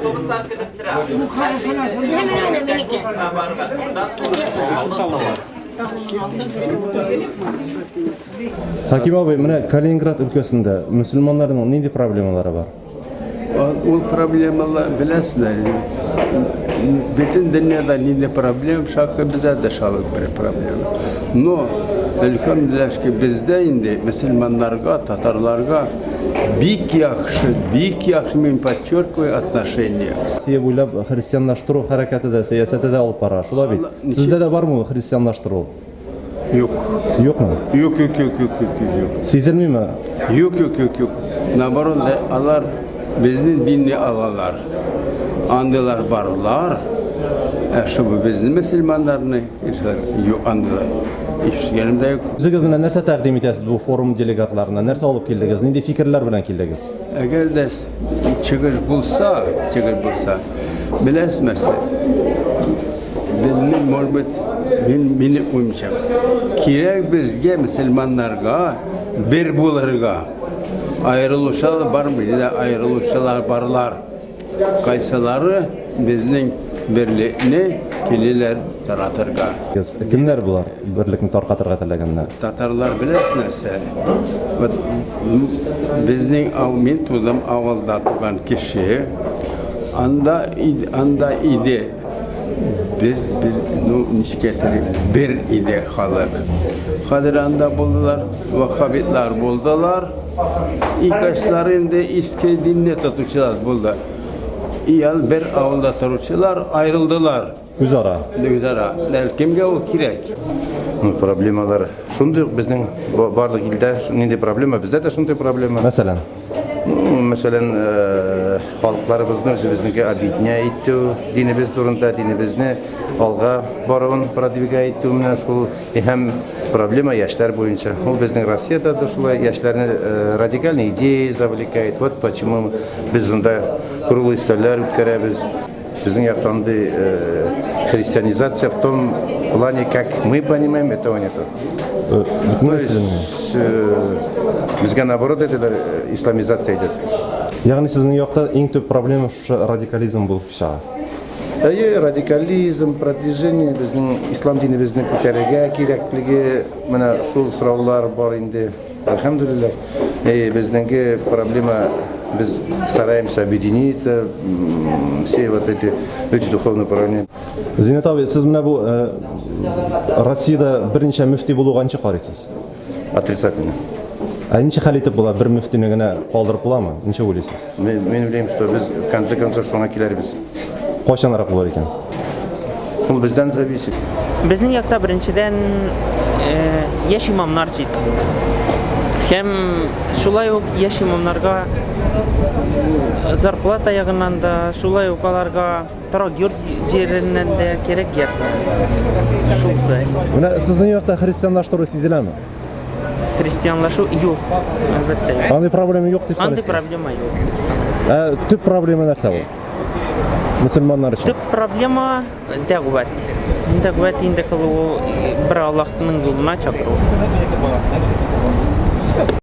Avtobuslar gidip tura. Hakim abi, mana Kaliningrad ülkesinde Müslümanların neydi problemaları var? O problemalar bilasizlar. Bütün dünyada neydi problem, şarkı bize de şalık bir problem. No, elhamdülillah ki bizde indi Müslümanlarga, Tatarlarga büyük yakşı men подчеркиваю отношения. Siye buylab Hristiyanlaştırу hareketi de, siyasete de alıp barar. Şula bit. Sizde de var mı Hristiyanlaştırı? Yok. Yok mu? Yok. Sizilmi mi? Yok. Nabarın alar bizden dinini alalar. Andılar barlar. Şu bu bizden Müslümanlarını yok andılar. Hiç yanımda yok. Siz bize nerse təqdim etəsiz bu forum delegatlarına? Nerse alıp keldiniz? Neydi fikirler bilen keldiniz? Eğer de çıkış bulsa, bilesmezse, beni uymayacağım. Kirek bizge Müslümanlarga, bir bularga, ayrılışlar var mı? Ayrılışlar varlar. Kaysaları bizden birliğini kililer taratırga. Kimler bular? Birlikni tarqatırga tilaganlar. Tatarlar bilesizlerse, bizden men tuğdum avvalda tuğan kişi, anda idi. Biz bir idi halk. Hadiranda buldular, Vahhabitler buldular. İkaçlarında iske dinle tutuşular buldu. İyal bir avulda turuşular ayrıldılar. Üzara. Kimge o kirek? Problemalar şunday bizning barlık ilde neydi problema bizde de şunday problema. Mesela? Mesela halklarımızın özümüzdeki abidne etdi, dinimiz durumda dinimizni alga barın pradviga etdi. Şu hem problema yaşlar boyunca. O bizning Rossiyada da şulay yaşlarını radikal ideyi zavlikayet. Вот почему biz onda kurulu isterler ütkərəbiz. Bizim yaptığımız христианизация в том плане, как мы понимаем, этого нету. То есть bizge наоборот ediler, İslamizasya ediyor. Yani sizin yokta en tüp problemi şu radikalizm bulup şaha. Radikalizm, продвижение bizning İslam dinimizni ko'tarishga kerakligi mana shu so'rovlar bor endi. Alhamdulillah. Bizningki problema biz стараемся объединиться, все вот эти очень духовные управления. Zinet abi, siz mana bu Rossiyada bir necha müfti buluğa qancha qaraysiz? Отрицательно. Necha hal etib bo'ladi? Bir müftini gina qoldirib bo'ladimi? Necha o'ylaysiz? Men o'ylayman, что biz в конце концов shunga kelarmiz. Qachonroq bo'lar ekan? Bu bizdan зависит. Bizning yoqda birinchidan yosh imomlar jid. Hem şulay ok yosh imomlarga zarplata yagından da şulay okalarga taraq yerinden de kerak yer. Şulay. Buna sizin yoqda Hristiyanlaştırу sezilarmi? Hristiyanlaşu yok. Elbette. Anday problemi yo'q deb Anday qaraysiz? problema yok. Tüp problemi narsa bu. Müslümanlar için. Tüp problema dağıvat. Dağıvat indi kılı bir Allah'ın yoluna çakırır.